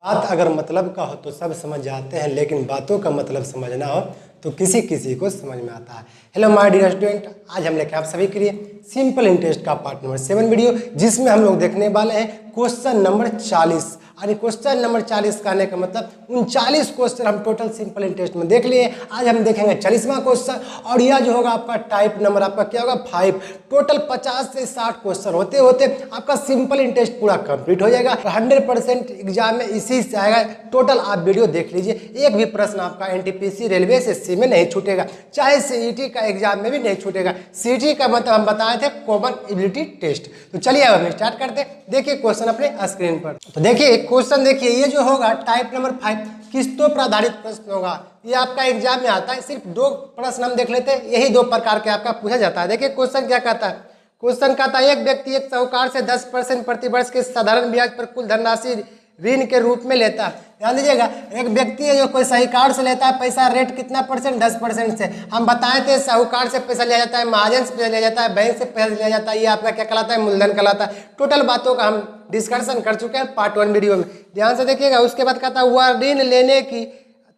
बात अगर मतलब का हो तो सब समझ जाते हैं, लेकिन बातों का मतलब समझना हो तो किसी किसी को समझ में आता है। हेलो माय डियर स्टूडेंट, आज हम लेकर आप सभी के लिए सिंपल इंटरेस्ट का पार्ट नंबर 7 वीडियो, जिसमें हम लोग देखने वाले हैं क्वेश्चन नंबर 40। यानी क्वेश्चन नंबर 40 कहने का मतलब 39 क्वेश्चन हम टोटल सिंपल इंटरेस्ट में देख लिए। आज हम देखेंगे 40वां क्वेश्चन, और यह जो होगा आपका टाइप नंबर आपका क्या होगा 5। टोटल 50 से 60 क्वेश्चन होते होते आपका सिंपल इंटरेस्ट पूरा कंप्लीट हो जाएगा। 100% एग्जाम में इसी से आएगा। टोटल आप वीडियो देख लीजिए, एक भी प्रश्न आपका एनटीपीसी रेलवे से में नहीं छूटेगा, चाहे सीईटी का एग्जाम में भी नहीं छूटेगा। सीईटी का मतलब हम बताए थे कॉमन एबिलिटी टेस्ट। तो चलिए अब हम स्टार्ट करते हैं। देखिए क्वेश्चन अपने स्क्रीन पर। तो देखिए क्वेश्चन, देखिए ये जो होगा टाइप नंबर 5 किस्तों पर आधारित प्रश्न होगा। ये आपका एग्जाम में आता है। सिर्फ 2 प्रश्न हम देख लेते हैं, यही 2 प्रकार के आपका पूछा जाता है। देखिए क्वेश्चन क्या कहता है। क्वेश्चन कहता है एक व्यक्ति एक साहूकार से 10% प्रतिवर्ष के साधारण ब्याज पर कुल धनराशि ऋण के रूप में लेता है। ध्यान दीजिएगा, एक व्यक्ति है जो कोई साहूकार से लेता है पैसा, रेट कितना परसेंट 10% से। हम बताए थे साहूकार से पैसा लिया जाता है, महाजन से पैसा लिया जाता है, बैंक से पैसा लिया जाता है। ये आपका क्या कहलाता है, मूलधन कहलाता है। टोटल बातों का हम डिस्कशन कर चुके हैं पार्ट 1 वीडियो में, ध्यान से देखिएगा। उसके बाद कहता है वह ऋण लेने की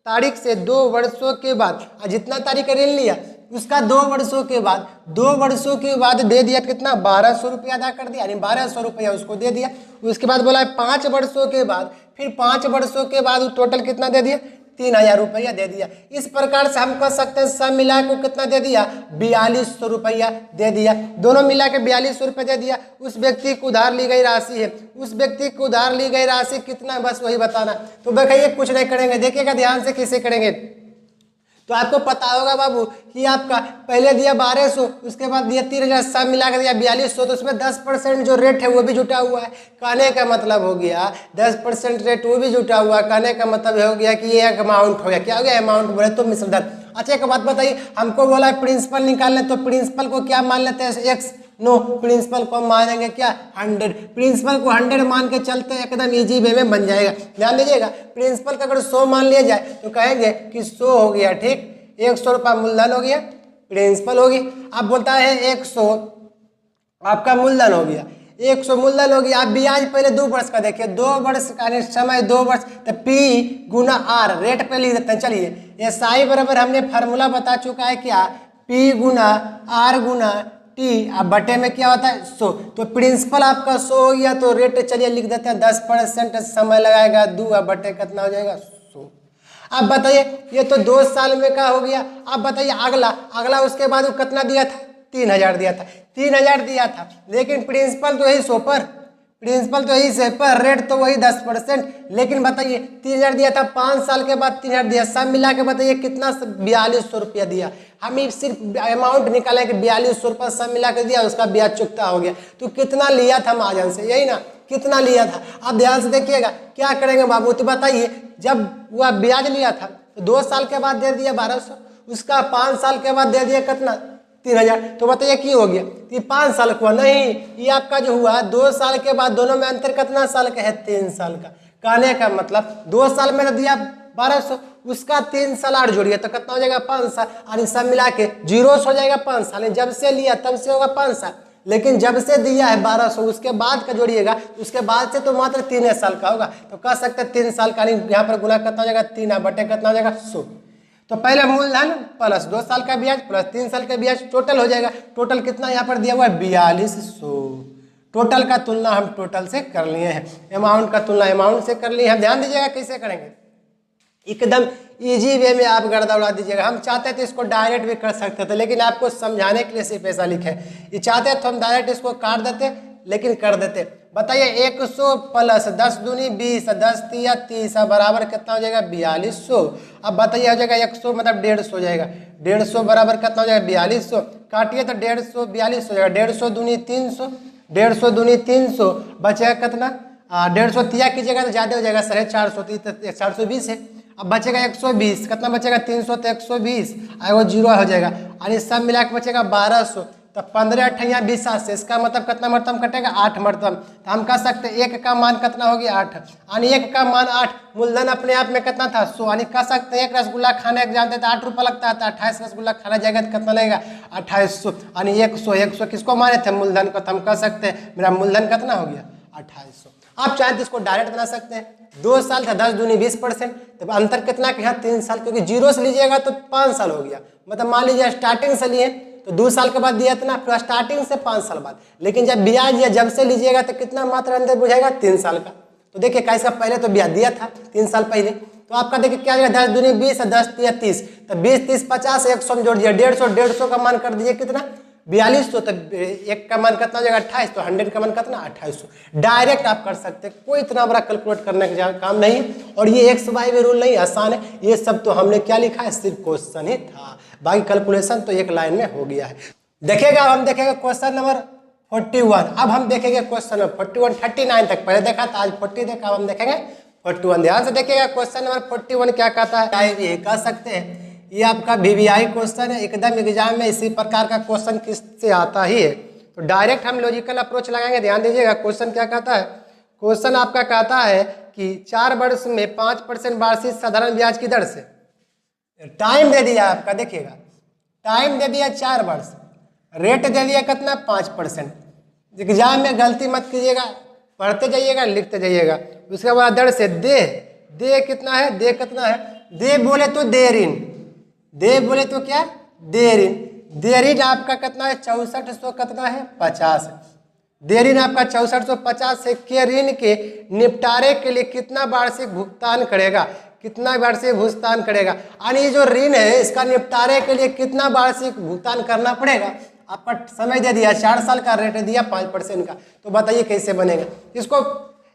तारीख से 2 वर्षों के बाद, जितना तारीख ऋण लिया उसका 2 वर्षों के बाद दे दिया कितना 1200 रुपया अदा कर दिया, यानी 1200 रुपया उसको दे दिया। उसके बाद बोला 5 वर्षों के बाद, फिर 5 वर्षों के बाद टोटल कितना दे दिया 3000 रुपया दे दिया। इस प्रकार से हम कह सकते हैं सब मिला को कितना दे दिया 4200 रुपया दे दिया। दोनों मिला के 4200 रुपया दे दिया। उस व्यक्ति को उधार ली गई राशि है, उस व्यक्ति को उधार ली गई राशि कितना, बस वही बताना। तो देखिए कुछ नहीं करेंगे, देखिएगा ध्यान से कैसे करेंगे। तो आपको पता होगा बाबू कि आपका पहले दिया 1200, उसके बाद दिया 3000, सब मिला कर दिया 4200। तो उसमें 10% जो रेट है वो भी जुटा हुआ है। कहने का मतलब हो गया 10% रेट वो भी जुटा हुआ है। कहने का मतलब हो गया कि ये एक अमाउंट हो गया। क्या हो गया, अमाउंट बोले तो मिश्रधन। अच्छा एक बात बताइए, हमको बोला है प्रिंसिपल निकालने, तो प्रिंसिपल को क्या मान लेते हैं एक्स, नो, प्रिंसिपल को हम मानेंगे क्या 100। प्रिंसिपल को 100 मान के चलते एकदम इजी वे में बन जाएगा। ध्यान दीजिएगा, प्रिंसिपल का अगर 100 मान लिया जाए तो कहेंगे कि 100 हो गया, ठीक, 100 रुपया मूलधन हो गया, प्रिंसिपल होगी। अब बोलता है 100 आपका मूलधन हो गया, 100 मूलधन हो गया। आप ब्याज पहले 2 वर्ष का देखिए, 2 वर्ष का समय 2 वर्ष, तो P गुना R रेट पे लिख देते हैं। चलिए SI बराबर हमने फार्मूला बता चुका है क्या, P गुना R गुना T, अब बटे में क्या होता है 100। तो प्रिंसिपल आपका 100 हो गया, तो रेट चलिए लिख देते हैं 10% समय लगाएगा 2, अब बटे कितना हो जाएगा 100। अब बताइए ये तो 2 साल में का हो गया। अब बताइए अगला उसके बाद वो कितना दिया था 3000 दिया था, 3000 दिया था, लेकिन प्रिंसिपल तो यही 100 पर, प्रिंसिपल तो यही से पर, रेट तो वही 10%। लेकिन बताइए 3000 दिया था, 5 साल के बाद 3000 दिया, सब मिला के बताइए कितना 4200 रुपया दिया। हम सिर्फ अमाउंट निकाले कि 4200 रुपया सब मिला के दिया, उसका ब्याज चुकता हो गया। तो कितना लिया था महाजन से, यही ना, कितना लिया था। अब ध्यान से देखिएगा क्या करेंगे बाबू। तो बताइए जब वह ब्याज लिया था तो 2 साल के बाद दे दिया 1200, उसका 5 साल के बाद दे दिया कितना 3000। तो बताइए क्या हो गया, ये 5 साल का हुआ नहीं, ये आपका जो हुआ 2 साल के बाद, दोनों में अंतर कितना साल का है 3 साल का। कहने का मतलब 2 साल में दिया 1200, उसका 3 साल और जोड़िए तो कितना हो जाएगा 5 साल, और सब मिला के 0 हो जाएगा 5 साल। जब से लिया तब से होगा 5 साल, लेकिन जब से दिया है 1200 उसके बाद का जोड़िएगा, उसके बाद से तो मात्र 3 साल का होगा। तो कह सकते हैं 3 साल का, यहाँ पर गुना कितना हो जाएगा 3 बटे कितना हो जाएगा 100। तो पहले मूलधन प्लस 2 साल का ब्याज प्लस 3 साल का ब्याज टोटल हो जाएगा। टोटल कितना यहाँ पर दिया हुआ है 4200। टोटल का तुलना हम टोटल से कर लिए हैं, अमाउंट का तुलना अमाउंट से कर लिए हैं। ध्यान दीजिएगा कैसे करेंगे, एकदम इजी वे में आप गर्दा उड़ा दीजिएगा। हम चाहते थे इसको डायरेक्ट भी कर सकते थे, लेकिन आपको समझाने के लिए सिर्फ ऐसा लिखे। ये चाहते तो हम डायरेक्ट इसको काट देते, लेकिन कर देते। बताइए 100 प्लस 10 दूनी 20, 10 तिया 30 बराबर कितना हो जाएगा 4200। अब बताइए हो जाएगा 100 मतलब 150 हो जाएगा, 150 बराबर कितना हो जाएगा 4200। काटिए तो 150 42 हो जाएगा, 150 दूनी 300, 150 दूनी 300, बचेगा कितना 150 तिया कीजिएगा तो ज़्यादा हो जाएगा 450, 420 है। अब बचेगा 120, कितना बचेगा 300 तो 120, वो 0 हो जाएगा, और ये सब मिला के बचेगा 1200। तो 15 8 20 से इसका मतलब कितना मरतम कटेगा 8 मरतम। तो हम कह सकते हैं 1 का मान कितना हो गया 8, यानी 1 का मान 8, मूलधन अपने आप में कितना था 100। यानी कह सकते हैं 1 रसगुल्ला खाने जानते तो 8 रुपया लगता है, तो 28 रसगुल्ला खाना जाएगा तो कितना लगेगा 2800। यानी 100 किसको माने थे मूलधन को, तो हम कह सकते हैं मेरा मूलधन कितना हो गया 2800। आप चाहे तो इसको डायरेक्ट बना सकते हैं, 2 साल था 10 दूनी 20%, तो अंतर कितना कि यहाँ 3 साल, क्योंकि जीरो से लीजिएगा तो 5 साल हो गया, मतलब मान लीजिए स्टार्टिंग से लिए तो 2 साल के बाद दिया इतना, फिर स्टार्टिंग से 5 साल बाद, लेकिन जब ब्याज या जब से लीजिएगा तो कितना मात्रा अंदर बुझाएगा 3 साल का। तो देखिए कैसा पहले तो ब्याज दिया था 3 साल पहले, तो आपका देखिए क्या जाएगा 10 दूनी 20 और 10 या 30, तो 20 30 50 100 में जोड़ दिया 150 का मान कर दीजिए कितना 4200, तो एक का मान कितना हो जाएगा 28, तो 100 का मान कितना 2800। डायरेक्ट आप कर सकते हैं, कोई इतना बड़ा कैलकुलेट करने का काम नहीं है, और ये एक्स वाई में रूल नहीं, आसान है, ये सब तो हमने क्या लिखा है सिर्फ क्वेश्चन ही था, बाकी कैलकुलेशन तो एक लाइन में हो गया है। देखिएगा हम देखेंगे क्वेश्चन नंबर 41, अब हम देखेंगे क्वेश्चन नंबर 41 39 तक पहले देखा था, आज 40 देखा, अब हम देखेंगे 41। ध्यान से देखिएगा क्वेश्चन नंबर 41 क्या कहता है, ये कह सकते हैं ये आपका VVI क्वेश्चन है, एकदम एग्जाम में इसी प्रकार का क्वेश्चन किससे आता ही है, तो डायरेक्ट हम लॉजिकल अप्रोच लगाएंगे। ध्यान दीजिएगा क्वेश्चन क्या कहता है, क्वेश्चन आपका कहता है कि 4 वर्ष में 5% वार्षिक साधारण ब्याज की दर से, टाइम दे दिया आपका, देखिएगा टाइम दे दिया 4 वर्ष, रेट दे दिया कितना 5%। एग्जाम में गलती मत कीजिएगा, पढ़ते जाइएगा लिखते जाइएगा। उसके बाद दर से दे कितना है, दे कितना है, दे बोले तो देरिन, दे बोले तो क्या देरिन, देरिन आपका कितना है 6400 कितना है 50, देरिन आपका 6450 है के ऋण के निपटारे के लिए कितना वार्षिक भुगतान करेगा, कितना वार्षिक भुगतान करेगा, यानी जो ऋण है इसका निपटारे के लिए कितना वार्षिक भुगतान करना पड़ेगा। आपका समय दे दिया 4 साल का, रेट दिया 5% का, तो बताइए कैसे बनेगा। इसको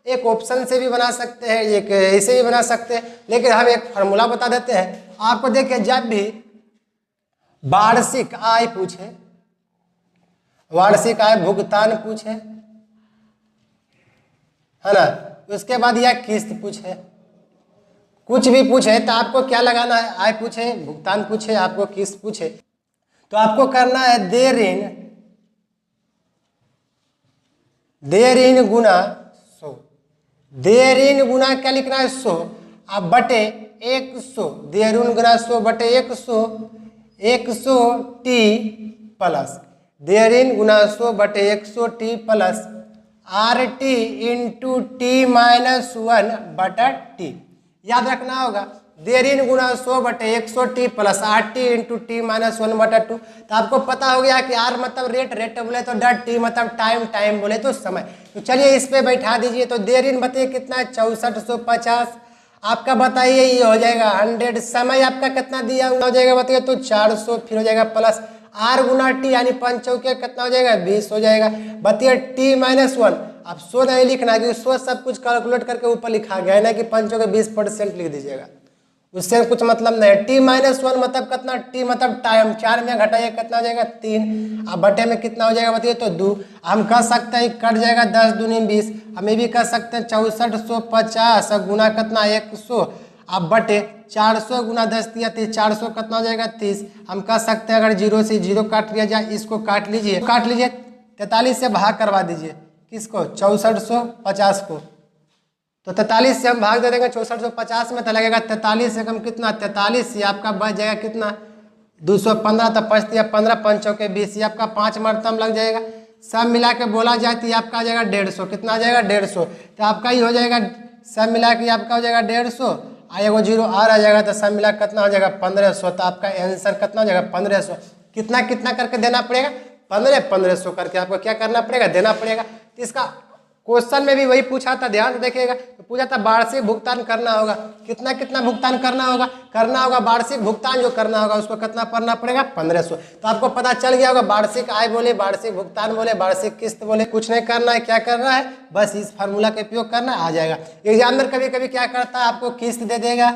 एक ऑप्शन से भी बना सकते हैं, एक ऐसे भी बना सकते हैं, लेकिन हम एक फार्मूला बता देते हैं आपको। देखिए जब भी वार्षिक आय पूछे, वार्षिक आय भुगतान पूछे, है ना, उसके बाद या किस्त पूछे, कुछ भी पूछे तो आपको क्या लगाना है, आय पूछे भुगतान पूछे आपको किस्त पूछे, तो आपको करना है दे ऋण गुना 100, दे ऋण गुना क्या लिखना है 100, अब बटे 100, दे ऋण गुना 100 बटे 100, 100 टी प्लस, दे ऋण गुना 100 बटे 100 T plus R T into T minus 1 बटा टी। याद रखना होगा दे ऋण गुना 100 बटे 100 T plus R T into T minus 1 बटा 2। तो आपको पता हो गया कि आर मतलब रेट, रेट बोले तो डर, टी मतलब टाइम, टाइम बोले तो समय। तो चलिए इस पे बैठा दीजिए, तो दे ऋण बताइए कितना है 6450, आपका बताइए ये हो जाएगा 100, समय आपका कितना दिया हो जाएगा बताइए तो 400, फिर हो जाएगा प्लस आर गुना टी यानी 5 चौके कितना हो जाएगा 20 हो जाएगा, बताइए टी माइनस 1। अब 100 नहीं लिखना है क्योंकि 100 सब कुछ कैलकुलेट करके ऊपर लिखा गया है ना कि 5 चौके 20% लिख दीजिएगा, उससे कुछ मतलब नहीं है। टी माइनस 1 मतलब कितना, टी मतलब टाइम, 4 में घटाइए कितना हो जाएगा 3, अब बटे में कितना हो जाएगा बताइए तो 2। हम कह सकते हैं कट जाएगा 10 दूनी 20, हम ये भी कह सकते हैं 6450 गुना कितना 100, अब बटे 400 गुना 10 दिया 30, 400 कितना हो जाएगा 30। हम कह सकते हैं अगर 0 से 0 काट लिया जाए, इसको काट लीजिए 43 से भाग करवा दीजिए, किसको 6450 को, तो 43 से हम भाग दे देंगे 6450 में, तो लगेगा 43 से कम कितना 43, से आपका बच जाएगा कितना 215, तो 5 दिया 15, 5 चौके 20, ये आपका 5 मरतम लग जाएगा। सब मिला के बोला जाए तो ये आपका आ जाएगा 150, कितना आ जाएगा 150, तो आपका ही हो जाएगा सब मिला के आपका हो जाएगा 150, एगो 0 आ जाएगा, तो सब मिला कितना हो जाएगा 1500, तो आपका आंसर कितना हो जाएगा 1500। कितना कितना करके देना पड़ेगा 1500 करके आपको क्या करना पड़ेगा देना पड़ेगा। तो इसका क्वेश्चन में भी वही पूछा था, ध्यान से देखिएगा, तो पूछा था वार्षिक भुगतान करना होगा, कितना कितना भुगतान करना होगा वार्षिक भुगतान जो करना होगा उसको कितना पढ़ना पड़ेगा 1500। तो आपको पता चल गया होगा वार्षिक आय बोले, वार्षिक भुगतान बोले, वार्षिक किस्त बोले, कुछ नहीं करना है, क्या करना है बस इस फार्मूला का उपयोग करना आ जाएगा। एग्जामिनर कभी कभी क्या करता है आपको किस्त दे देगा,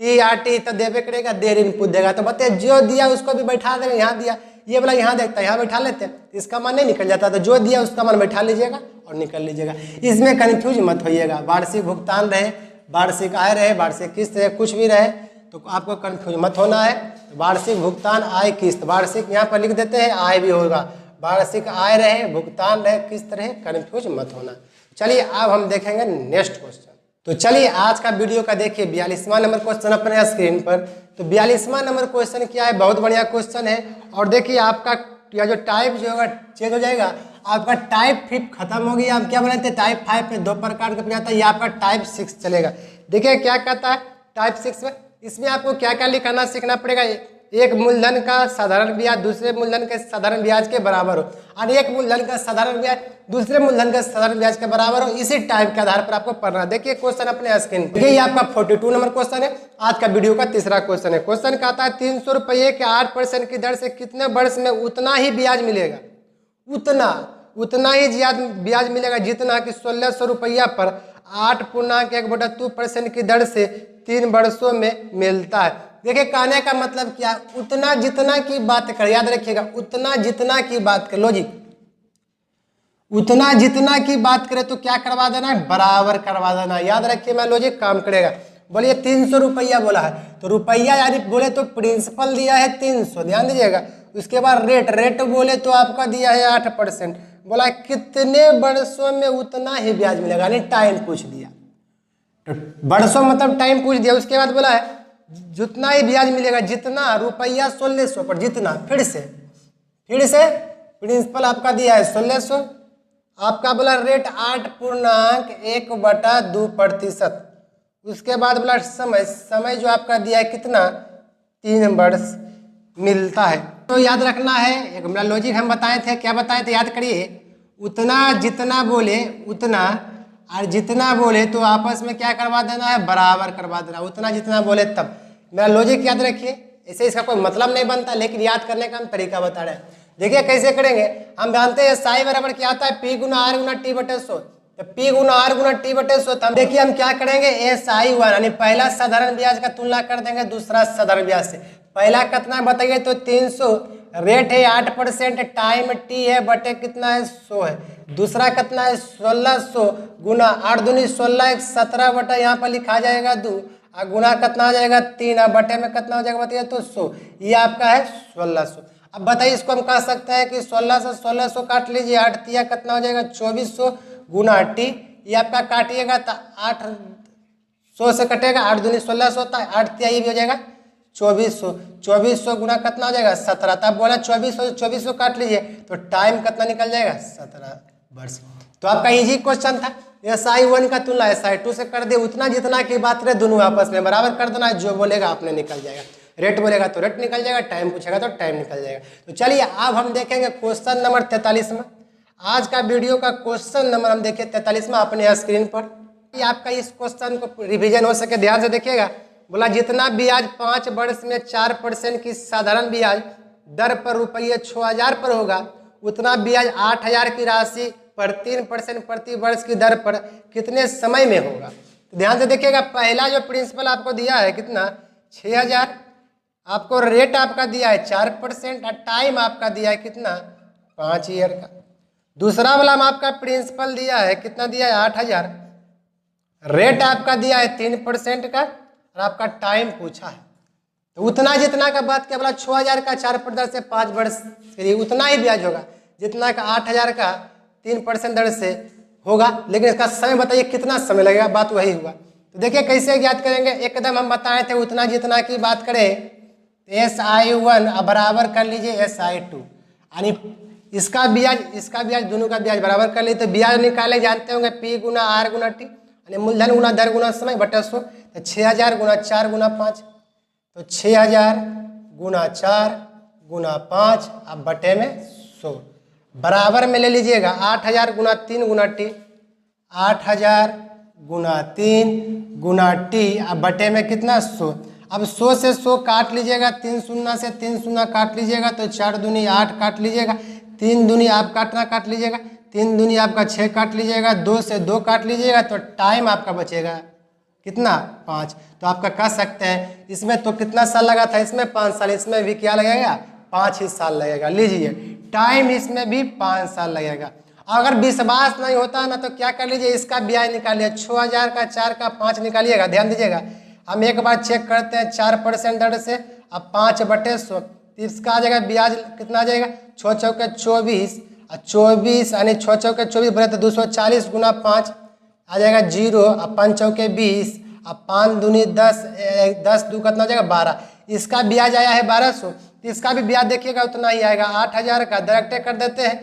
टी आर टी तो देवे करेगा, देर इनपुट देगा, तो बताइए जो दिया उसको भी बैठा देंगे, यहाँ दिया ये वाला यहाँ देखता है यहाँ बैठा लेते हैं, इसका मन नहीं निकल जाता, तो जो दिया उसका मन बैठा लीजिएगा और निकल लीजिएगा। इसमें कंफ्यूज मत होइएगा, वार्षिक भुगतान रहे, वार्षिक आय रहे, वार्षिक किस्त रहे, कुछ भी रहे तो आपको कंफ्यूज मत होना है। वार्षिक भुगतान आय किस्त, वार्षिक यहाँ पर लिख देते हैं, आय भी होगा, वार्षिक आय रहे, भुगतान रहे, किस्त रहे, कंफ्यूज मत होना। चलिए अब हम देखेंगे नेक्स्ट क्वेश्चन। तो चलिए आज का वीडियो का देखिए 42वां नंबर क्वेश्चन अपने स्क्रीन पर। तो 42वां नंबर क्वेश्चन क्या है, बहुत बढ़िया क्वेश्चन है। और देखिए आपका या जो टाइप जो होगा चेंज हो जाएगा, आपका टाइप 5 खत्म हो गया। आप क्या बोले थे टाइप 5 में 2 प्रकार का जाता है, ये आपका टाइप 6 चलेगा। देखिए क्या कहता है टाइप 6 में, इसमें आपको क्या क्या लिखाना सीखना पड़ेगा। एक मूलधन का साधारण ब्याज दूसरे मूलधन के साधारण ब्याज के बराबर हो, और एक मूलधन का साधारण ब्याज दूसरे मूलधन के साधारण ब्याज के बराबर हो। इसी टाइप के आधार पर आपको पढ़ना। देखिए क्वेश्चन अपने स्क्रीन पर, ये आपका 42 नंबर क्वेश्चन है, आज का वीडियो का तीसरा क्वेश्चन है। क्वेश्चन कहता है 300 रुपये के 8% की दर से कितने वर्ष में उतना ही ब्याज मिलेगा, उतना ही ब्याज मिलेगा जितना कि 1600 रुपया पर 8.1/2% की दर से 3 वर्षों में मिलता है। देखिए कहने का मतलब क्या, उतना जितना की बात कर, याद रखिएगा उतना जितना की बात कर, लॉजिक उतना जितना की बात करें तो क्या करवा देना है, बराबर करवा देना। याद रखिए मैं लॉजिक काम करेगा। बोलिए 300 रुपया बोला है तो रुपया यानी बोले तो प्रिंसिपल दिया है 300, ध्यान दीजिएगा। उसके बाद रेट बोले तो आपका दिया है 8%। बोला कितने वर्षों में उतना ही ब्याज मिलेगा, यानी टाइम पूछ दिया, तो वर्षों मतलब टाइम पूछ दिया। उसके बाद बोला है जितना ही ब्याज मिलेगा, जितना रुपया 1600 पर, जितना फिर से प्रिंसिपल आपका दिया है 1600, आपका बोला रेट 8.1/2%। उसके बाद बोला समय जो आपका दिया है कितना, 3 वर्ष मिलता है। तो याद रखना है, एक मेरा लॉजिक हम बताए थे, क्या बताए थे याद करिए। उतना जितना बोले उतना, और जितना बोले तो आपस में क्या करवा देना है, बराबर करवा देना। उतना जितना बोले तब, मेरा लॉजिक याद रखिए। ऐसे इसका कोई मतलब नहीं बनता, लेकिन याद करने का हम तरीका बता रहे हैं। देखिए कैसे करेंगे, हम जानते हैं साई बराबर क्या आता है, P गुना R गुना T बटे 100। तो P गुना R गुना T बटे 100, तो हम देखिए हम क्या करेंगे, SI1 यानी पहला साधारण ब्याज का तुलना कर देंगे दूसरा साधारण ब्याज से। पहला कितना बताइए तो 300, रेट है 8%, टाइम T है, बटे कितना है 100 है। दूसरा कितना है 1600 गुना 8 दूनी 16, 17 बटा यहाँ पर लिखा जाएगा 2, और गुना कितना हो जाएगा 3, और बटे में कितना हो जाएगा बताइए तो 100। ये आपका है 1600। अब बताइए इसको हम कह सकते हैं कि 1600 काट लीजिए, 8 तिया कितना हो जाएगा 2400 गुना T, ये आपका काटिएगा तो 800 से कटेगा, 8 दूनी 1600 होता है, 8 तिया ये भी हो जाएगा 2400 गुना कितना हो जाएगा 17। तब बोला 2400 काट लीजिए तो टाइम कितना निकल जाएगा 17 वर्ष। तो आपका इजी क्वेश्चन था। SI1 का तुलना SI2 से कर दे, उतना जितना की बात रहे दोनों आपस में बराबर कर देना, जो बोलेगा आपने निकल जाएगा। रेट बोलेगा तो रेट निकल जाएगा, टाइम पूछेगा तो टाइम निकल जाएगा। तो चलिए अब हम देखेंगे क्वेश्चन नंबर 43 में। आज का वीडियो का क्वेश्चन नंबर हम देखिए 43 अपने स्क्रीन पर। आपका इस क्वेश्चन को रिवीजन हो सके ध्यान से देखिएगा। बोला जितना ब्याज 5 वर्ष में 4% की साधारण ब्याज दर पर रुपये 6000 पर होगा, उतना ब्याज 8000 की राशि पर 3% प्रति वर्ष की दर पर कितने समय में होगा। तो ध्यान से देखिएगा, पहला जो प्रिंसिपल आपको दिया है कितना 6000, आपको रेट आपका दिया है 4%, और टाइम आपका दिया है कितना 5 ईयर का। दूसरा वाला में आपका प्रिंसिपल दिया है कितना दिया है 8000, रेट आपका दिया है 3% का, और आपका टाइम पूछा है। तो उतना जितना का बात क्या बोला 6000 का 4% दर से 5 वर्ष के लिए उतना ही ब्याज होगा जितना का 8000 का 3% दर से होगा। लेकिन इसका समय बताइए कितना समय लगेगा, बात वही हुआ। तो देखिए कैसे याद करेंगे, एकदम हम बताए थे उतना जितना की बात करें SI1 अब बराबर कर लीजिए SI2, यानी इसका ब्याज दोनों का ब्याज बराबर कर लीजिए। तो ब्याज निकाले जानते होंगे P गुना R गुना T, यानी मूलधन गुना दर गुना समय बटे 100। तो 6000 गुना 4 गुना 5, तो 6000 गुना 4 गुना 5 अब बटे में 100, बराबर में ले लीजिएगा 8000 गुना 3 गुना T, 8000 गुना 3 गुना T अब बटे में कितना 100। अब 100 से 100 काट लीजिएगा, 3 शून्य से 3 शून्य काट लीजिएगा, तो 4 दूनी 8 काट लीजिएगा, 3 दूनी आप काट लीजिएगा, 3 दूनी आपका 6 काट लीजिएगा, 2 से 2 काट लीजिएगा, तो टाइम आपका बचेगा कितना 5। तो आपका कह सकते हैं इसमें तो कितना साल लगा था, इसमें 5 साल, इसमें भी क्या लगेगा 5 ही साल लगेगा। लीजिए टाइम इसमें भी 5 साल लगेगा। अगर विश्वास नहीं होता ना तो क्या कर लीजिए, इसका ब्याज निकालिए, 6000 का 4 का 5 निकालिएगा। ध्यान दीजिएगा, हम एक बार चेक करते हैं 4% दर से, अब 5 बटे 100, इसका आ जाएगा ब्याज कितना आ जाएगा 6 चौके 24, और 24 यानी 6 चौके 24 बोले तो 240 गुना 5 आ जाएगा 0, अब 5 चौके 20, अब 5 दूनी 10, 10 दू कितना हो जाएगा 12। इसका ब्याज आया है 1200, इसका भी ब्याज देखिएगा उतना ही आएगा 8000 का। डायरेक्ट कर देते हैं,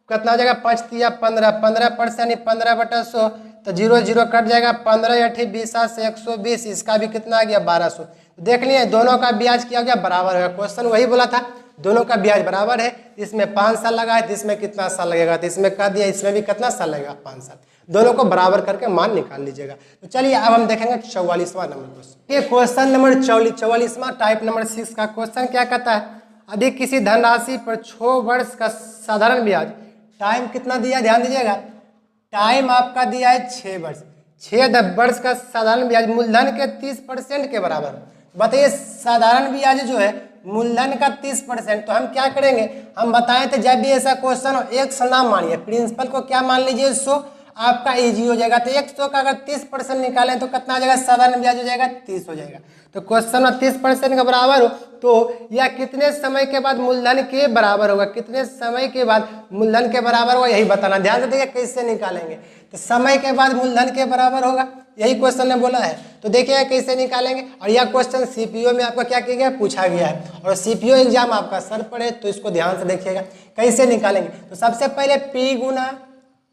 कितना हो जाएगा 5 तिया 15, 15% 15/100 तो 0 0 कट जाएगा, 15 8 20 से 120, इसका भी कितना आ गया 1200। तो देख लिए दोनों का ब्याज क्या हो गया बराबर होगा। क्वेश्चन वही बोला था दोनों का ब्याज बराबर है, इसमें 5 साल लगा है तो इसमें कितना साल लगेगा, तो इसमें कह दिया इसमें भी कितना साल लगेगा 5 साल। दोनों को बराबर करके मान निकाल लीजिएगा। तो चलिए अब हम देखेंगे 44वां नंबर क्वेश्चन। ये क्वेश्चन नंबर 44वां टाइप नंबर 6 का क्वेश्चन क्या कहता है, यदि किसी धनराशि पर 6 वर्ष का साधारण ब्याज, टाइम कितना दिया ध्यान दीजिएगा, टाइम आपका दिया है 6 वर्ष, 6 वर्ष का साधारण ब्याज मूलधन के 30% के बराबर। बताइए साधारण ब्याज जो है मूलधन का 30%, तो हम क्या करेंगे, हम बताए थे जब भी ऐसा क्वेश्चन हो 100 ना मानिए, प्रिंसिपल को क्या मान लीजिए 100, आपका इजी हो जाएगा। तो 100 का अगर 30% निकालें तो कितना हो जाएगा, साधारण ब्याज हो जाएगा 30 हो जाएगा। तो क्वेश्चन में 30% का बराबर हो तो यह कितने समय के बाद मूलधन के बराबर होगा, कितने समय के बाद मूलधन के बराबर होगा यही बताना। ध्यान से देखिए कैसे निकालेंगे, तो समय के बाद मूलधन के बराबर होगा, यही क्वेश्चन ने बोला है। तो देखिए कैसे निकालेंगे, और यह क्वेश्चन सीपीओ में आपका क्या किया गया पूछा गया है, और सीपीओ एग्जाम आपका सर पर है, तो इसको ध्यान से देखिएगा कैसे निकालेंगे। तो सबसे पहले पी गुना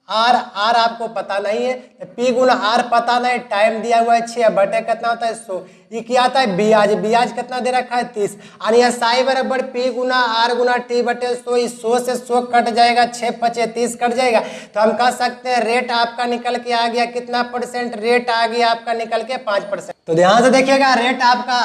आर, आर आपको पता नहीं है, पी गुना आर पता नहीं, टाइम दिया हुआ है 6 बटे कितना होता है 100, ये क्या आता है ब्याज, ब्याज कितना दे रखा है 30, और यह साई बराबर पी गुना आर गुना टी बटे 100, इस 100 से 100 कट जाएगा, 6 5 30 कट जाएगा। तो हम कह सकते हैं रेट आपका निकल के आ गया कितना परसेंट, रेट आ गया आपका निकल के 5%। तो ध्यान से देखिएगा रेट आपका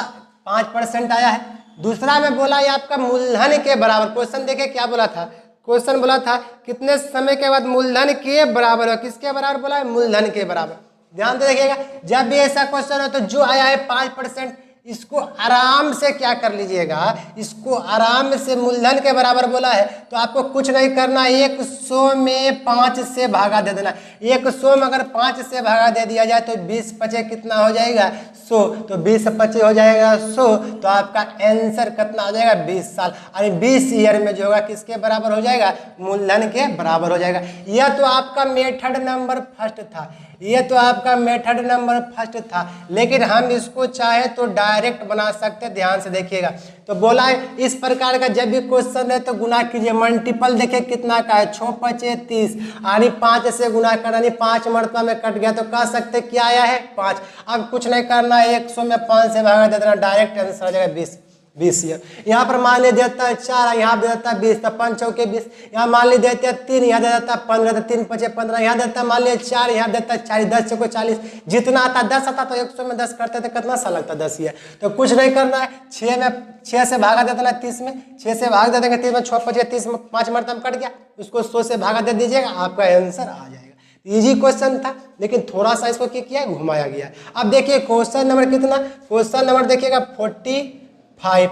5% आया है। दूसरा में बोला ये आपका मूलधन के बराबर, क्वेश्चन देखिए क्या बोला था, क्वेश्चन बोला था कितने समय के बाद मूलधन के बराबर हो, किसके बराबर बोला है, मूलधन के बराबर। ध्यान से देखिएगा जब भी ऐसा क्वेश्चन हो तो जो आया है 5%, इसको आराम से क्या कर लीजिएगा, इसको आराम से मूलधन के बराबर बोला है तो आपको कुछ नहीं करना, 100 में 5 से भागा दे देना। 100 में अगर 5 से भागा दे दिया जाए तो 20 5 कितना हो जाएगा 100, तो 20 5 हो जाएगा 100, तो आपका आंसर कितना हो जाएगा 20 साल, यानी 20 ईयर में जो होगा किसके बराबर हो जाएगा, मूलधन के बराबर हो जाएगा। यह तो आपका मेथड नंबर फर्स्ट था, ये तो आपका मेथड नंबर फर्स्ट था, लेकिन हम इसको चाहे तो डायरेक्ट बना सकते। ध्यान से देखिएगा तो बोला है इस प्रकार का जब भी क्वेश्चन है तो गुना कीजिए, मल्टीपल देखिए कितना का है 6 5 30, यानी 5 से गुना करना, यानी 5 मरतबा में कट गया तो कह सकते क्या आया है 5। अब कुछ नहीं करना है, 100 में 5 से भागा दे देना, डायरेक्ट आंसर आ जाएगा 20 ईयर। यहाँ पर मान ली देता है 4, यहाँ दे देता है 20, तो 5 चौके 20, यहाँ मान ली देते हैं 3, यहाँ दे देता है 15, तो 3 5 15, यहाँ देता है मान लिया 4, यहाँ देता है 40, 10 चौके 40, जितना आता 10 आता तो 100 में 10 करते तो कितना साल लगता 10 ईयर। तो कुछ नहीं करना है, 6 से भागा दे देना 30 में, 6 से भाग दे देंगे 30 में, 6 5 30 में 5 मरतबा कट गया, उसको 100 से भागा दे दीजिएगा, आपका आंसर आ जाएगा। इजी क्वेश्चन था लेकिन थोड़ा सा इसको क्या किया घुमाया गया। अब देखिए क्वेश्चन नंबर कितना, क्वेश्चन नंबर देखिएगा 45,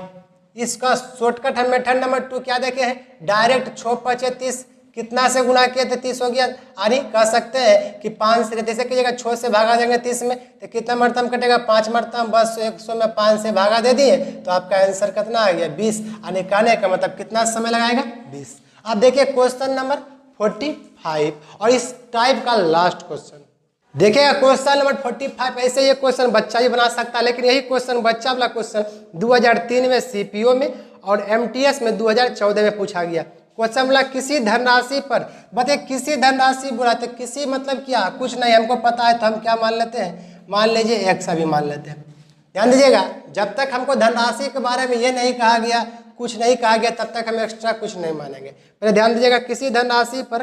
इसका शॉर्टकट है मेथड नंबर 2 क्या देखे हैं, डायरेक्ट 6 5 30 कितना से गुना किया तो 30 हो गया, यानी कह सकते हैं कि 5 से जैसे कीजिएगा 6 से भागा देंगे 30 में तो कितना मरतबा कटेगा 5 मरतबा, बस 100 में 5 से भागा दे दिए तो आपका आंसर कितना आ गया 20, यानी कहने का मतलब कितना समय लगाएगा 20। अब देखिए क्वेश्चन नंबर 45 और इस टाइप का लास्ट क्वेश्चन देखिएगा, क्वेश्चन नंबर 45। ऐसे ये क्वेश्चन बच्चा ही बना सकता है, लेकिन यही क्वेश्चन बच्चा वाला क्वेश्चन 2003 में सीपीओ में और एमटीएस में 2014 में पूछा गया। क्वेश्चन बोला किसी धनराशि पर, बताइए किसी धनराशि बोला तो किसी मतलब क्या, कुछ नहीं हमको पता है तो हम क्या मान लेते हैं, मान लीजिए x अभी मान लेते हैं। ध्यान दीजिएगा जब तक हमको धनराशि के बारे में ये नहीं कहा गया, कुछ नहीं कहा गया, तब तक हम एक्स्ट्रा कुछ नहीं मानेंगे। पहले ध्यान दीजिएगा किसी धनराशि पर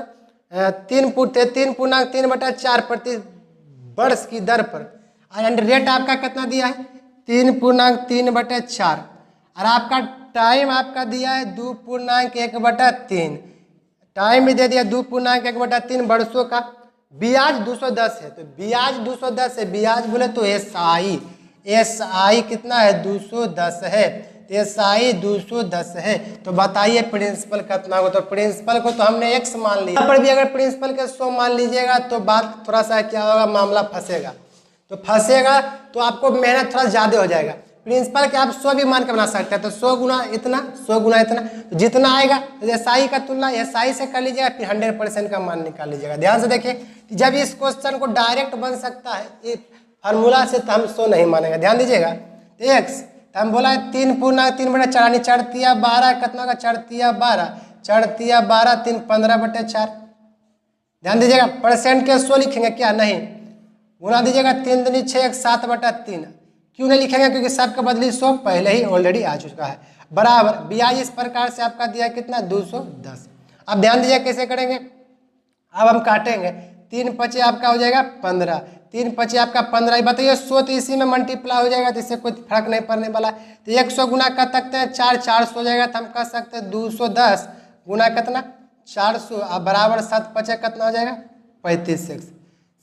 3.4 प्रति वर्ष की दर पर, एंड रेट आपका कितना दिया है 3.3/4, और आपका टाइम आपका दिया है 2.1/3, टाइम भी दे दिया 2.1/3 वर्षों का, ब्याज 210 है, तो ब्याज 210 है, ब्याज बोले तो एसआई कितना है 210 है, एसआई 210 है। तो बताइए प्रिंसिपल कितना हो, तो प्रिंसिपल को तो हमने x मान लिया, यहाँ पर भी अगर प्रिंसिपल के 100 मान लीजिएगा तो बात थोड़ा सा क्या होगा, मामला फंसेगा, तो फंसेगा तो आपको मेहनत थोड़ा ज़्यादा हो जाएगा। प्रिंसिपल के आप 100 भी मान के बना सकते हैं, तो 100 गुना इतना, 100 गुना इतना, तो जितना आएगा तो एसआई का तुलना एसआई से कर लीजिएगा, फिर 100% का मान निकाल लीजिएगा। ध्यान से देखिए जब इस क्वेश्चन को डायरेक्ट बन सकता है ये फार्मूला से, तो हम 100 नहीं मानेंगे। ध्यान दीजिएगा एक्स हम बोला है 3.3/4, 4 तिया 12 कितना का 4 तिया 12, 4 12, 3 15/4। ध्यान दीजिएगा, परसेंट के 100 लिखेंगे क्या? नहीं, गुना दीजिएगा 3 दूनी 6, 1 7/3। क्यों नहीं लिखेंगे? क्योंकि सबका बदली 100 पहले ही ऑलरेडी आ चुका है। बराबर ब्याज इस प्रकार से आपका दिया कितना? 210। अब ध्यान दीजिए कैसे करेंगे। अब हम काटेंगे, 3 5 आपका हो जाएगा 15, 3 5 आपका 15। बताइए 100 तो इसी में मल्टीप्लाई हो जाएगा, तो इससे कोई फर्क नहीं पड़ने वाला। तो 100 गुना कर सकते हैं 4, 400 हो जाएगा, तो हम कर सकते हैं 210 गुना कितना? 400। अब बराबर 7 5 कितना हो जाएगा? 35 x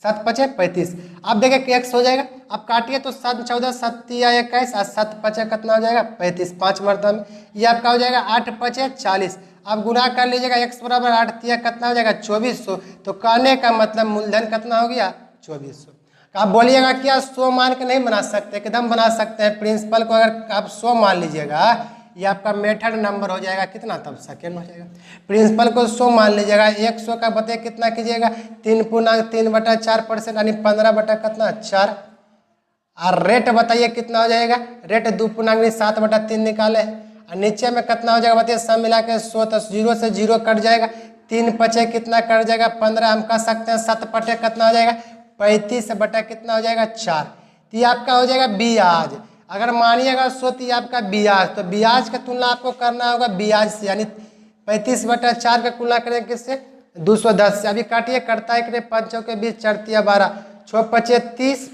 7 5 35। अब देखिए कि x हो जाएगा। अब काटिए तो 7 14 7 या 21 और 7 5 कितना हो जाएगा? 35, 5 मरतबा में। ये आपका हो जाएगा 8 5 40। अब गुना कर लीजिएगा, x बराबर 8 3 कितना हो जाएगा? 2400। तो कहने का मतलब मूलधन कितना हो गया? 2400। आप बोलिएगा क्या 100 मान के नहीं बना सकते? एकदम बना सकते हैं। प्रिंसिपल को अगर आप 100 मान लीजिएगा, ये आपका मेथड नंबर हो जाएगा कितना? तब सेकेंड हो जाएगा। प्रिंसिपल को 100 मान लीजिएगा, 100 का बताइए कितना कीजिएगा? 3/4% यानी 15/4। और रेट बताइए कितना हो जाएगा? रेट 2/7/3 निकाले हैं। और नीचे में कितना हो जाएगा बताइए? सब मिला के 100, तो 0 से 0 कट जाएगा। 3 5 कितना कट जाएगा? 15। हम कह सकते हैं 7 पटे कितना हो जाएगा? 35 बटा कितना हो जाएगा? 4। तो ये आपका हो जाएगा ब्याज। अगर मानिएगा 100 तो आपका ब्याज, तो ब्याज का तुलना आपको करना होगा ब्याज से, यानी 35/4 का तुलना करें किससे? 210 से। अभी काटिए, करता है कि 5 चौके 20, 4 तिया 12, 6 5 30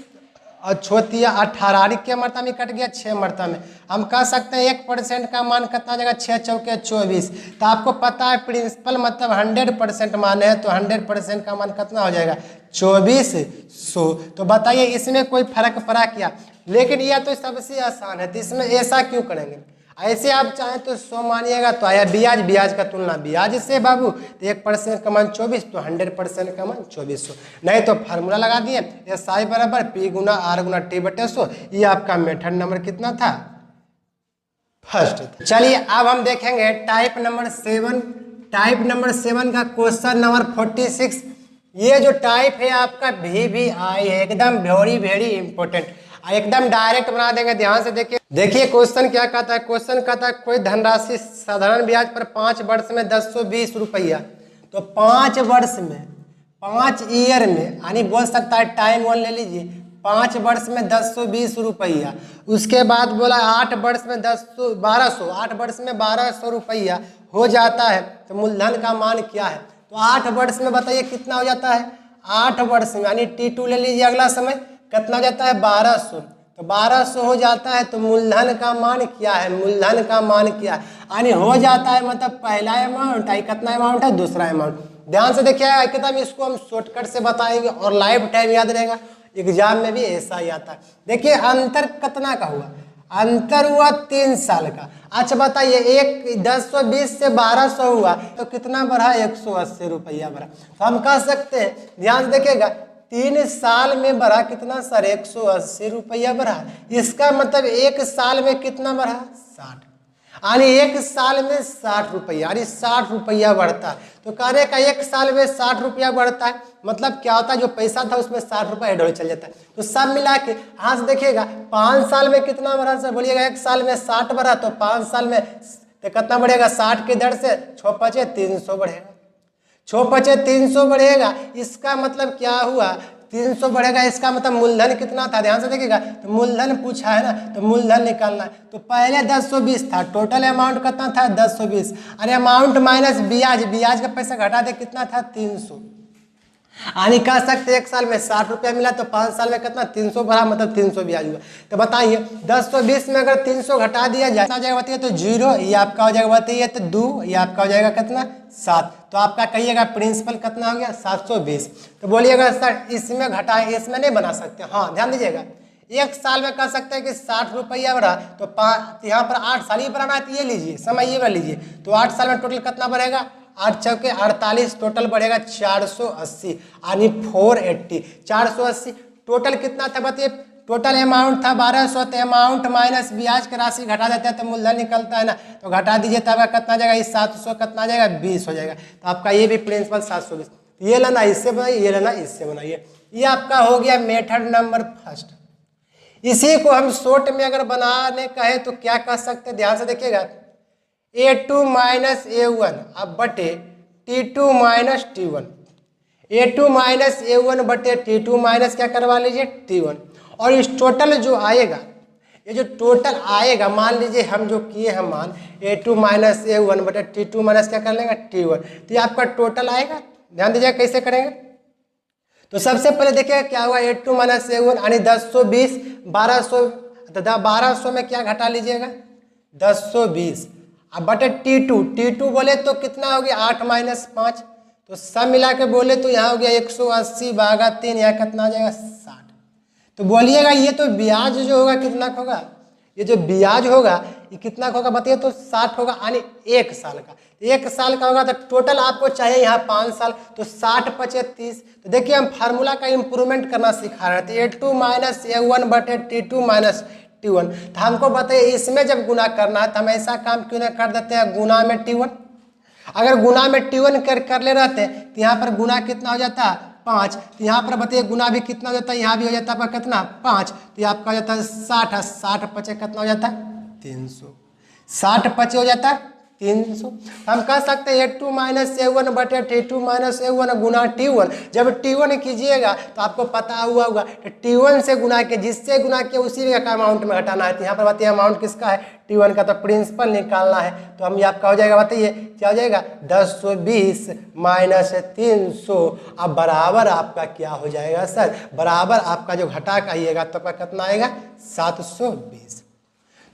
और 6 तिया 18। क्या मरतबा में कट गया? 6 मरतबा में। हम कह सकते हैं 1% का मान कितना हो जाएगा? 6 चौके 24। तो आपको पता है प्रिंसिपल मतलब 100% माने हैं, तो 100% का मान कितना हो जाएगा? 2400। तो बताइए इसमें कोई फर्क पड़ा क्या? लेकिन यह तो सबसे आसान है, तो इसमें ऐसा क्यों करेंगे? ऐसे आप चाहें तो 100 मानिएगा तो आया ब्याज, ब्याज का तुलना ब्याज से बाबू, तो 1% का मान 24, तो 100% का मान 2400। नहीं तो फार्मूला लगा दिए, SI बराबर P गुना R गुना T/100। ये आपका मेथड नंबर कितना था? फर्स्ट। चलिए अब हम देखेंगे टाइप नंबर 7। टाइप नंबर 7 का क्वेश्चन नंबर 46। ये जो टाइप है आपका VVI है, एकदम वेरी वेरी इंपॉर्टेंट, एकदम डायरेक्ट बना देंगे। ध्यान से देखिए, देखिए क्वेश्चन क्या कहता है। क्वेश्चन कहता है कोई धनराशि साधारण ब्याज पर 5 वर्ष में 1020 रुपया। तो 5 वर्ष में, 5 ईयर में, यानी बोल सकता है टाइम वन ले लीजिए, 5 वर्ष में 1020 रुपया। उसके बाद बोला 8 वर्ष में 1200, 8 वर्ष में 1200 रुपया हो जाता है। तो मूलधन का मान क्या है? तो 8 वर्ष में बताइए कितना हो जाता है? 8 वर्ष में यानी T2 ले लीजिए, अगला समय कितना हो जाता है? 1200। तो 1200 हो जाता है, तो मूलधन का मान क्या है? मूलधन का मान क्या है? यानी हो जाता है मतलब पहला अमाउंट, कितना अमाउंट है? दूसरा अमाउंट। ध्यान से देखिए, एकदम इसको हम शॉर्टकट से बताएंगे और लाइफ टाइम याद रहेगा। एग्जाम में भी ऐसा ही आता है। देखिए अंतर कितना का हुआ? अंतर हुआ 3 साल का। अच्छा बताइए, 1020 से 1200 हुआ तो कितना बढ़ा? 180 रुपया बढ़ा। तो हम कह सकते हैं, ध्यान से देखिएगा, 3 साल में बढ़ा कितना सर? 180 रुपया बढ़ा। इसका मतलब 1 साल में कितना बढ़ा? 60, यानी 1 साल में 60 रुपया, यानी 60 रुपया बढ़ता है। तो कहने का 1 साल में 60 रुपया बढ़ता है, मतलब क्या होता है? जो पैसा था उसमें 60 रुपया ऐड हो चल जाता है। तो सब मिला के यहाँ से देखिएगा 5 साल में कितना बढ़ा सर? बोलिएगा 1 साल में 60 बढ़ा, तो 5 साल में तो कितना बढ़ेगा? 60 की दर से 6 5 300 बढ़ेगा, 6 5 300 बढ़ेगा। इसका मतलब क्या हुआ? 300 बढ़ेगा, इसका मतलब मूलधन कितना था? ध्यान से देखिएगा, तो मूलधन पूछा है ना, तो मूलधन निकालना है। तो पहले 1020 था, टोटल अमाउंट कितना था? 1020। अरे अमाउंट माइनस ब्याज, ब्याज का पैसा घटा दे, कितना था? 300। यानी कह सकते 1 साल में 60 रुपया मिला, तो 5 साल में कितना? 300 बढ़ा, मतलब 300 ब्याज हुआ। तो बताइए 1020 में अगर 300 घटा दिया जाए कितना हो जाएगा बताइए? तो 0, ये आपका हो जाएगा बताइए, तो 2, ये आपका हो जाएगा कितना? 7। तो आपका कहिएगा प्रिंसिपल कितना हो गया? 720। तो बोलिएगा सर इसमें घटाए, इसमें नहीं बना सकते। हाँ ध्यान दीजिएगा, 1 साल में कह सकते हैं कि 60 रुपया बढ़ा, तो यहाँ पर 8 साल ही बढ़ाना है, तो ये लीजिए, समय ये बढ़ लीजिए। तो 8 साल में टोटल कितना बढ़ेगा? 8 चौके 48, टोटल बढ़ेगा 480, यानी 480। 480 टोटल कितना था बताइए? टोटल अमाउंट था 1200, तो अमाउंट माइनस ब्याज की राशि घटा देते हैं तो मूलधन निकलता है ना। तो घटा दीजिए तो आपका कितना जाएगा? इस 700 कितना जाएगा? 20 हो जाएगा। तो आपका ये भी प्रिंसिपल 720। ये लेना इससे बनाइए, ये लेना इससे बनाइए। ये आपका हो गया मेथड नंबर फर्स्ट। इसी को हम शॉर्ट में अगर बनाने कहे तो क्या कर सकते हैं? ध्यान से देखिएगा, A2 माइनस A1 अब बटे T2 minus T1। A2 minus A1 बटे T2 माइनस क्या करवा लीजिए T1। और इस टोटल जो आएगा, ये जो टोटल आएगा, मान लीजिए हम जो किए हैं मान A2 माइनस A1 बटे T2 माइनस क्या कर लेंगे T1, तो ये आपका टोटल आएगा। ध्यान दीजिए कैसे करेंगे। तो सबसे पहले देखिए क्या हुआ, A2 माइनस A1 यानी 1020, 1200, तो 1200 में क्या घटा लीजिएगा 1020। अब बटे T2 बोले तो कितना हो गया 8 माइनस 5, तो सब मिला के बोले तो यहाँ हो गया 180 भागा 3, यहाँ कितना आ जाएगा 60। तो बोलिएगा ये तो ब्याज जो होगा कितना होगा, ये जो ब्याज होगा ये कितना होगा बताइए, तो 60 होगा यानी 1 साल का। 1 साल का होगा तो टोटल आपको चाहिए यहाँ 5 साल, तो 60 पचे 30। तो देखिए हम फार्मूला का इंप्रूवमेंट करना सिखा रहे थे, A2 माइनस A1 बटे T2 माइनस T1। तो हमको बताइए इसमें जब गुना करना है तो हम ऐसा काम क्यों ना कर देते हैं गुना में T1। अगर गुना में T1 कर ले रहते तो यहाँ पर गुना कितना हो जाता है 5, तो यहाँ पर बताइए गुना भी कितना हो जाता है, यहाँ भी हो जाता है आपका कितना 5, तो ये आपका हो जाता है 60, 60 पचे कितना हो जाता है 300, 60 पचे हो जाता है 300। हम कह सकते हैं A2 माइनस A1 बटे T2 माइनस A1 गुना T1। जब T1 कीजिएगा तो आपको पता हुआ होगा T1 से गुना के, जिससे गुना किया उसी का अमाउंट में घटाना है। तो यहाँ पर बताइए अमाउंट किसका है T1 का, तो प्रिंसिपल निकालना है। तो हम ये आपका हो जाएगा, बताइए क्या हो जाएगा 1020 माइनस 300। अब बराबर आपका क्या हो जाएगा सर, बराबर आपका जो घटा का आइएगा तो आपका कितना आएगा 720।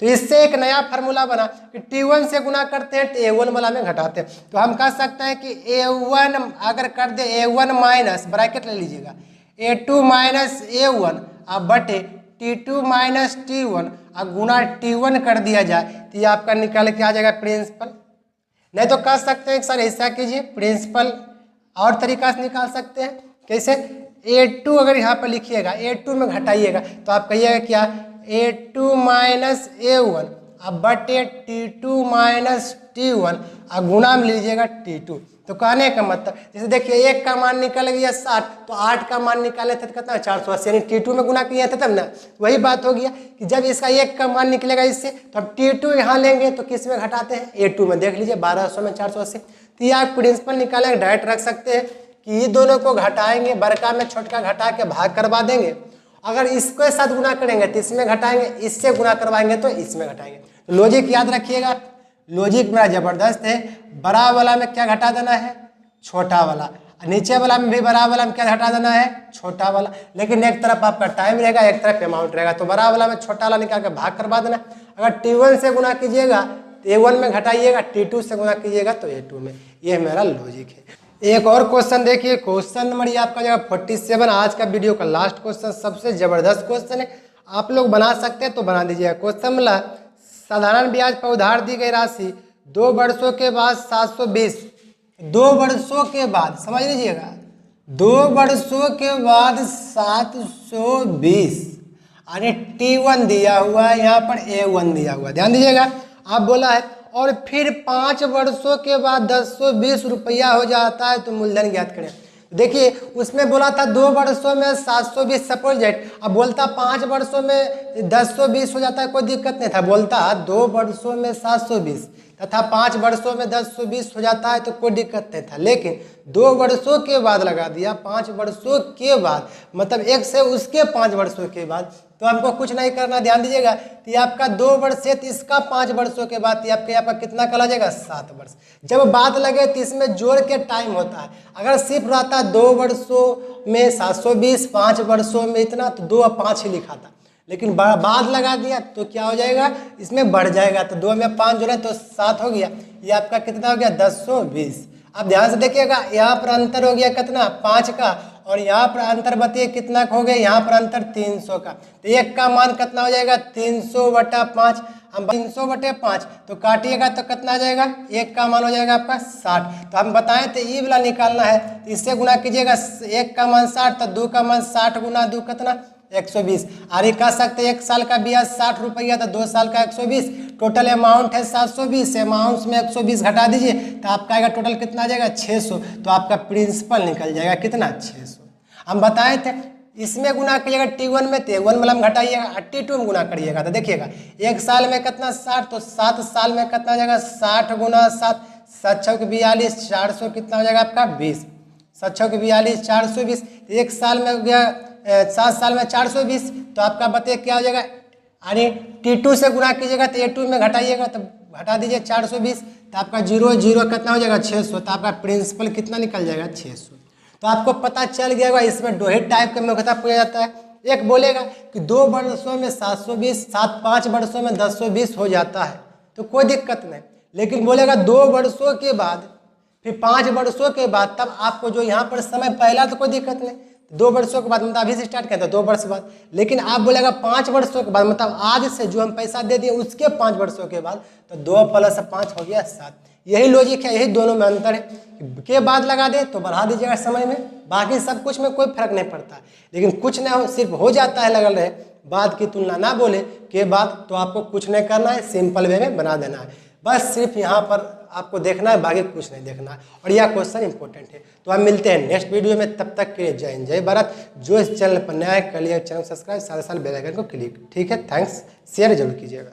तो इससे एक नया फार्मूला बना कि T1 से गुना करते हैं तो A1 वाला में घटाते हैं। तो हम कह सकते हैं कि A1 अगर कर दे A1 माइनस ब्रैकेट ले लीजिएगा A2 माइनस A1 अब बटे T2 माइनस T1 और गुना T1 कर दिया जाए तो ये आपका निकल के आ जाएगा प्रिंसिपल। नहीं तो कह सकते हैं सर ऐसा कीजिए, प्रिंसिपल और तरीका से निकाल सकते हैं। कैसे, A2 अगर यहाँ पर लिखिएगा A2 में घटाइएगा तो आप कहिएगा क्या A2 माइनस A1 अब बटे T2 माइनस T1 और गुना में लीजिएगा T2। तो कहने का मतलब जैसे देखिए 1 का मान निकल गया 60, तो 8 का मान निकाले थे तो कितना 480, यानी T2 में गुना किया था तब ना। वही बात हो गया कि जब इसका 1 का मान निकलेगा इससे तो अब T2 यहाँ लेंगे तो किस में घटाते हैं A2 में। देख लीजिए 1200 में 480। तो ये आप प्रिंसिपल निकालेंगे, डायरेक्ट रख सकते हैं कि ये दोनों को घटाएंगे, बड़का में छोटका घटा के भाग करवा देंगे। अगर इसके साथ गुना करेंगे तो इसमें घटाएंगे, इससे गुना करवाएंगे तो इसमें घटाएंगे। तो लॉजिक याद रखिएगा, लॉजिक मेरा जबरदस्त है। बड़ा वाला में क्या घटा देना है छोटा वाला, नीचे वाला में भी बड़ा वाला में क्या घटा देना है छोटा वाला। लेकिन एक तरफ आपका टाइम रहेगा, एक तरफ अमाउंट रहेगा। तो बड़ा वाला में छोटा वाला निकाल के भाग करवा देना। अगर T1 से गुना कीजिएगा तो A1 में घटाइएगा, T2 से गुना कीजिएगा तो A2 में। ये मेरा लॉजिक है। एक और क्वेश्चन देखिए, क्वेश्चन नंबर ये आपका जगह 47। आज का वीडियो का लास्ट क्वेश्चन सबसे जबरदस्त क्वेश्चन है, आप लोग बना सकते हैं तो बना दीजिएगा। क्वेश्चन मिला साधारण ब्याज पर उधार दी गई राशि 2 वर्षों के बाद 720, 2 वर्षों के बाद समझ लीजिएगा 2 वर्षों के बाद 720 यानी T1 दिया हुआ है, यहाँ पर A1 दिया हुआ है। ध्यान दीजिएगा, आप बोला है और फिर 5 वर्षों के बाद 1020 रुपया हो जाता है तो मूलधन ज्ञात करें। देखिए उसमें बोला था 2 वर्षों में 720 सपोज डेट, अब बोलता 5 वर्षों में 1020 हो जाता है, कोई दिक्कत नहीं था। बोलता 2 वर्षों में 720 तथा 5 वर्षों में 1020 हो जाता है तो कोई दिक्कत नहीं था। लेकिन 2 वर्षों के बाद लगा दिया, 5 वर्षों के बाद, मतलब एक से उसके 5 वर्षों के बाद। तो हमको कुछ नहीं करना, ध्यान दीजिएगा। तो ये आपका 2 वर्ष है तो इसका 5 वर्षों के बाद ये आपके यहाँ पर कितना कला जाएगा 7 वर्ष। जब बात लगे तो इसमें जोड़ के टाइम होता है। अगर सिर्फ रहता 2 वर्षों में 720, 5 वर्षों में इतना, तो 2 और 5 ही लिखा था। लेकिन बाद लगा दिया तो क्या हो जाएगा, इसमें बढ़ जाएगा। तो 2 में 5 जोड़े तो 7 हो गया। ये आपका कितना हो गया 1020। अब ध्यान से देखिएगा, यहाँ पर अंतर हो गया कितना 5 का, और यहाँ पर अंतर बताइए कितना हो गया, यहाँ पर अंतर 300 का। तो 1 का मान कितना हो जाएगा 300/5। हम 300/5 तो काटिएगा तो कितना आ जाएगा, 1 का मान हो जाएगा आपका 60। तो हम बताएं तो ये वाला निकालना है, तो इससे गुना कीजिएगा। 1 का मान 60 तो 2 का मान 60 गुना 2 कितना 120। आगे कह सकते हैं 1 साल का ब्याज 60 रुपया तो 2 साल का 120। टोटल अमाउंट है 720, अमाउंट में 120 घटा दीजिए तो आपका आएगा टोटल कितना आ जाएगा 600। तो आपका प्रिंसिपल निकल जाएगा कितना 600। हम बताए थे इसमें गुना करिएगा T1 में, तो T1 मतलब घटाइएगा, T2 में गुना करिएगा तो देखिएगा 1 साल में कितना 60, तो 7 साल में कितना हो जाएगा 60 गुना 7, 7 छः 42, 400 कितना हो जाएगा आपका 20, 7 छः 42, 420, 1 साल में हो गया 7 साल में 420, तो आपका बताइए क्या हो जाएगा, यानी T2 से गुना कीजिएगा तो A2 में घटाइएगा तो घटा दीजिए 420, तो आपका 0 0 कितना हो जाएगा 600, तो आपका प्रिंसिपल कितना निकल जाएगा 600। तो आपको पता चल गया होगा इसमें दो ही टाइप का मुख्यतः पूछा जाता है। एक बोलेगा कि 2 वर्षों में 720, 5 वर्षों में 1020 हो जाता है तो कोई दिक्कत नहीं, लेकिन बोलेगा 2 वर्षों के बाद फिर 5 वर्षों के बाद, तब आपको जो यहाँ पर समय पहला तो कोई दिक्कत नहीं, 2 वर्षों के बाद मतलब अभी से स्टार्ट करते हैं 2 वर्ष बाद, लेकिन आप बोलेगा 5 वर्षों के बाद मतलब आज से जो हम पैसा दे दिए उसके 5 वर्षों के बाद, तो 2 + 5 हो गया 7। यही लॉजिक है, यही दोनों में अंतर है। के बाद लगा दे तो बढ़ा दीजिएगा समय में, बाकी सब कुछ में कोई फर्क नहीं पड़ता, लेकिन कुछ ना हो सिर्फ हो जाता है लगल रहे, बाद की तुलना ना बोले के बाद, तो आपको कुछ नहीं करना है, सिंपल वे में बना देना है, बस सिर्फ यहाँ पर आपको देखना है, बाकी कुछ नहीं देखना है, और यह क्वेश्चन इंपॉर्टेंट है। तो हम मिलते हैं नेक्स्ट वीडियो में, तब तक के लिए जय हिंद जय भारत। जो इस चैनल पर नया है कर लिया चैनल सब्सक्राइब, साथ साथ बेल आइकन को क्लिक, ठीक है। थैंक्स, शेयर जरूर कीजिएगा।